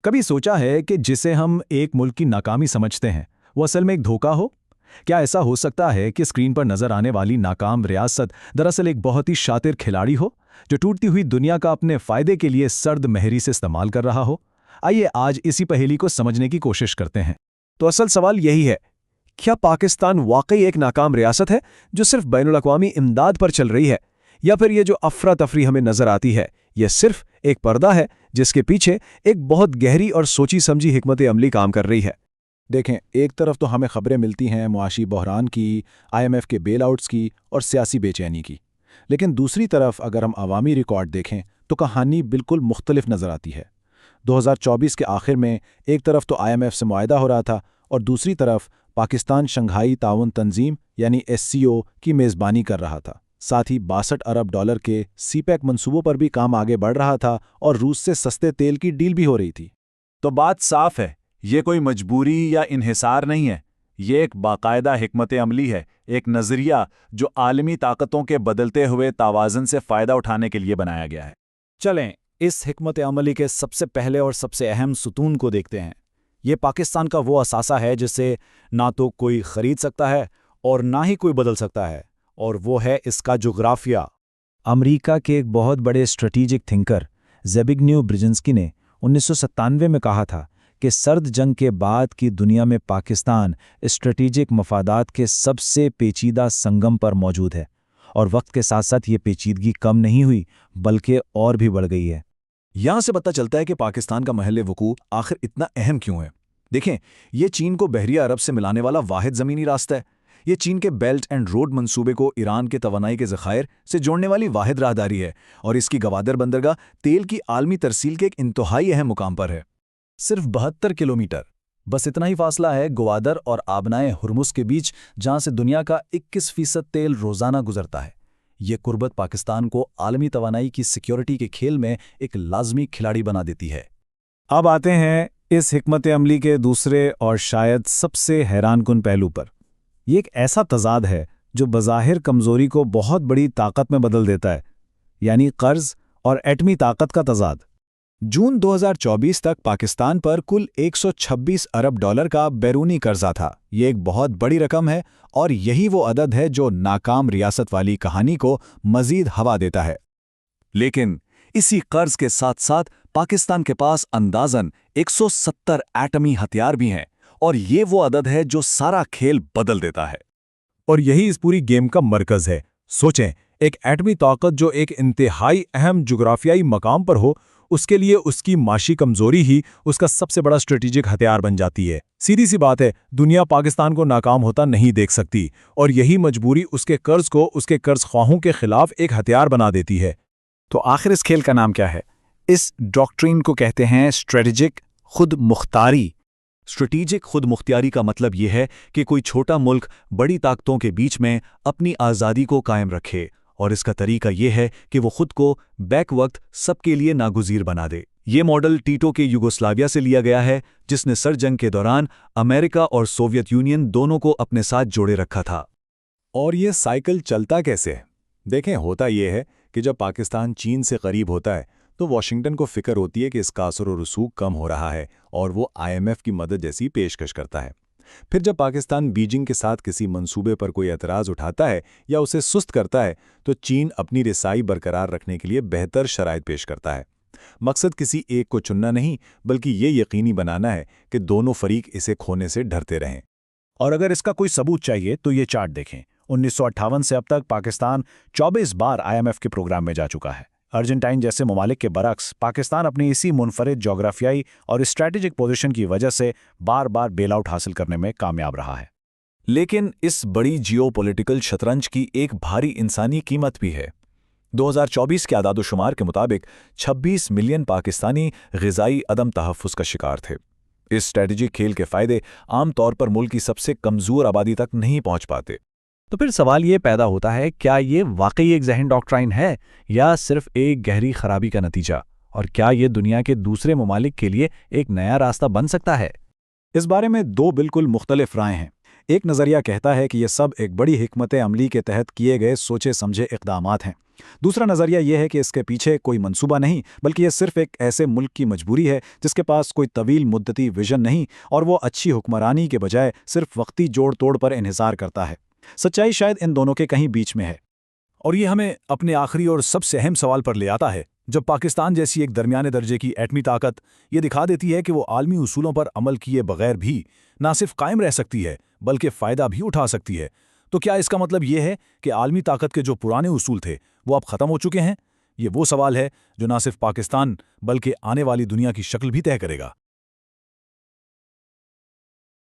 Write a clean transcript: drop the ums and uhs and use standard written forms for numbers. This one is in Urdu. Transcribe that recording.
کبھی سوچا ہے کہ جسے ہم ایک ملک کی ناکامی سمجھتے ہیں وہ اصل میں ایک دھوکہ ہو؟ کیا ایسا ہو سکتا ہے کہ اسکرین پر نظر آنے والی ناکام ریاست دراصل ایک بہت ہی شاطر کھلاڑی ہو جو ٹوٹتی ہوئی دنیا کا اپنے فائدے کے لیے سرد مہری سے استعمال کر رہا ہو؟ آئیے آج اسی پہیلی کو سمجھنے کی کوشش کرتے ہیں۔ تو اصل سوال یہی ہے، کیا پاکستان واقعی ایک ناکام ریاست ہے جو صرف بین الاقوامی امداد پر چل رہی ہے، یا پھر یہ جو افراتفری ہمیں نظر آتی ہے یہ صرف ایک پردہ ہے جس کے پیچھے ایک بہت گہری اور سوچی سمجھی حکمت عملی کام کر رہی ہے؟ دیکھیں، ایک طرف تو ہمیں خبریں ملتی ہیں معاشی بحران کی، IMF کے بیل آؤٹس کی اور سیاسی بے چینی کی، لیکن دوسری طرف اگر ہم عوامی ریکارڈ دیکھیں تو کہانی بالکل مختلف نظر آتی ہے۔ 2024 کے آخر میں ایک طرف تو IMF سے معاہدہ ہو رہا تھا اور دوسری طرف پاکستان شنگھائی تعاون تنظیم یعنی SCO کی میزبانی کر رہا تھا۔ ساتھ ہی 62 ارب ڈالر کے CPEC منصوبوں پر بھی کام آگے بڑھ رہا تھا اور روس سے سستے تیل کی ڈیل بھی ہو رہی تھی۔ تو بات صاف ہے، یہ کوئی مجبوری یا انحصار نہیں ہے، یہ ایک باقاعدہ حکمت عملی ہے، ایک نظریہ جو عالمی طاقتوں کے بدلتے ہوئے توازن سے فائدہ اٹھانے کے لیے بنایا گیا ہے۔ چلیں اس حکمت عملی کے سب سے پہلے اور سب سے اہم ستون کو دیکھتے ہیں۔ یہ پاکستان کا وہ اثاثہ ہے جسے نہ تو کوئی خرید سکتا ہے اور نہ ہی کوئی بدل سکتا ہے، اور وہ ہے اس کا جغرافیہ۔ امریکہ کے ایک بہت بڑے اسٹریٹجک تھنکر زبیگنیو برزنسکی نے 1997 میں کہا تھا کہ سرد جنگ کے بعد کی دنیا میں پاکستان اسٹریٹجک مفادات کے سب سے پیچیدہ سنگم پر موجود ہے، اور وقت کے ساتھ ساتھ یہ پیچیدگی کم نہیں ہوئی بلکہ اور بھی بڑھ گئی ہے۔ یہاں سے پتہ چلتا ہے کہ پاکستان کا محل وقوع آخر اتنا اہم کیوں ہے۔ دیکھیں، یہ چین کو بحریہ عرب سے ملانے والا واحد زمینی راستہ ہے۔ یہ چین کے بیلٹ اینڈ روڈ منصوبے کو ایران کے توانائی کے ذخائر سے جوڑنے والی واحد راہداری ہے، اور اس کی گوادر بندرگاہ تیل کی عالمی ترسیل کے ایک انتہائی اہم مقام پر ہے۔ صرف 72 کلومیٹر، بس اتنا ہی فاصلہ ہے گوادر اور آبنائے ہرمز کے بیچ، جہاں سے دنیا کا 21% تیل روزانہ گزرتا ہے۔ یہ قربت پاکستان کو عالمی توانائی کی سیکیورٹی کے کھیل میں ایک لازمی کھلاڑی بنا دیتی ہے۔ اب آتے ہیں اس حکمت عملی کے دوسرے اور شاید سب سے حیران کن پہلو پر۔ یہ ایک ایسا تضاد ہے جو بظاہر کمزوری کو بہت بڑی طاقت میں بدل دیتا ہے، یعنی قرض اور ایٹمی طاقت کا تضاد۔ جون 2024 تک پاکستان پر کل 126 ارب ڈالر کا بیرونی قرضہ تھا۔ یہ ایک بہت بڑی رقم ہے اور یہی وہ عدد ہے جو ناکام ریاست والی کہانی کو مزید ہوا دیتا ہے۔ لیکن اسی قرض کے ساتھ ساتھ پاکستان کے پاس اندازاً 170 ایٹمی ہتھیار بھی ہیں، اور یہ وہ عدد ہے جو سارا کھیل بدل دیتا ہے۔ اور یہی اس پوری گیم کا مرکز ہے۔ سوچیں، ایک ایٹمی طاقت جو ایک انتہائی اہم جغرافیائی مقام پر ہو، اس کے لیے اس کی معاشی کمزوری ہی اس کا سب سے بڑا اسٹریٹجک ہتھیار بن جاتی ہے۔ سیدھی سی بات ہے، دنیا پاکستان کو ناکام ہوتا نہیں دیکھ سکتی، اور یہی مجبوری اس کے قرض کو اس کے قرض خواہوں کے خلاف ایک ہتھیار بنا دیتی ہے۔ تو آخر اس کھیل کا نام کیا ہے؟ اس ڈاکٹرین کو کہتے ہیں اسٹریٹجک خود مختاری۔ اسٹریٹجک خود مختاری کا مطلب یہ ہے کہ کوئی چھوٹا ملک بڑی طاقتوں کے بیچ میں اپنی آزادی کو قائم رکھے، اور اس کا طریقہ یہ ہے کہ وہ خود کو بیک وقت سب کے لیے ناگزیر بنا دے۔ یہ ماڈل ٹیٹو کے یوگوسلاویا سے لیا گیا ہے، جس نے سرد جنگ کے دوران امریکہ اور سوویت یونین دونوں کو اپنے ساتھ جوڑے رکھا تھا۔ اور یہ سائیکل چلتا کیسے ہے؟ دیکھیں، ہوتا یہ ہے کہ جب پاکستان چین سے قریب ہوتا ہے تو واشنگٹن کو فکر ہوتی ہے کہ اس کا اثر و رسوخ کم ہو رہا ہے، اور وہ IMF کی مدد جیسی پیشکش کرتا ہے۔ پھر جب پاکستان بیجنگ کے ساتھ کسی منصوبے پر کوئی اعتراض اٹھاتا ہے یا اسے سست کرتا ہے تو چین اپنی رسائی برقرار رکھنے کے لیے بہتر شرائط پیش کرتا ہے۔ مقصد کسی ایک کو چننا نہیں، بلکہ یہ یقینی بنانا ہے کہ دونوں فریق اسے کھونے سے ڈرتے رہیں۔ اور اگر اس کا کوئی ثبوت چاہیے تو یہ چارٹ دیکھیں۔ 1958 سے اب تک پاکستان 24 بار IMF کے پروگرام میں جا چکا ہے۔ ارجنٹائن جیسے ممالک کے برعکس پاکستان اپنی اسی منفرد جغرافیائی اور اسٹریٹجک پوزیشن کی وجہ سے بار بار بیل آؤٹ حاصل کرنے میں کامیاب رہا ہے۔ لیکن اس بڑی جیو پولیٹیکل شطرنج کی ایک بھاری انسانی قیمت بھی ہے۔ 2024 کے اعداد و شمار کے مطابق 26 ملین پاکستانی غذائی عدم تحفظ کا شکار تھے۔ اس اسٹریٹجک کھیل کے فائدے عام طور پر ملک کی سب سے کمزور آبادی تک نہیں پہنچ پاتے۔ تو پھر سوال یہ پیدا ہوتا ہے، کیا یہ واقعی ایک ذہین ڈاکٹرائن ہے یا صرف ایک گہری خرابی کا نتیجہ؟ اور کیا یہ دنیا کے دوسرے ممالک کے لیے ایک نیا راستہ بن سکتا ہے؟ اس بارے میں دو بالکل مختلف رائے ہیں۔ ایک نظریہ کہتا ہے کہ یہ سب ایک بڑی حکمت عملی کے تحت کیے گئے سوچے سمجھے اقدامات ہیں۔ دوسرا نظریہ یہ ہے کہ اس کے پیچھے کوئی منصوبہ نہیں، بلکہ یہ صرف ایک ایسے ملک کی مجبوری ہے جس کے پاس کوئی طویل مدتی ویژن نہیں، اور وہ اچھی حکمرانی کے بجائے صرف وقتی جوڑ توڑ پر انحصار کرتا ہے۔ سچائی شاید ان دونوں کے کہیں بیچ میں ہے۔ اور یہ ہمیں اپنے آخری اور سب سے اہم سوال پر لے آتا ہے۔ جب پاکستان جیسی ایک درمیانے درجے کی ایٹمی طاقت یہ دکھا دیتی ہے کہ وہ عالمی اصولوں پر عمل کیے بغیر بھی نہ صرف قائم رہ سکتی ہے بلکہ فائدہ بھی اٹھا سکتی ہے، تو کیا اس کا مطلب یہ ہے کہ عالمی طاقت کے جو پرانے اصول تھے وہ اب ختم ہو چکے ہیں؟ یہ وہ سوال ہے جو نہ صرف پاکستان بلکہ آنے والی دنیا کی شکل بھی طے کرے گا۔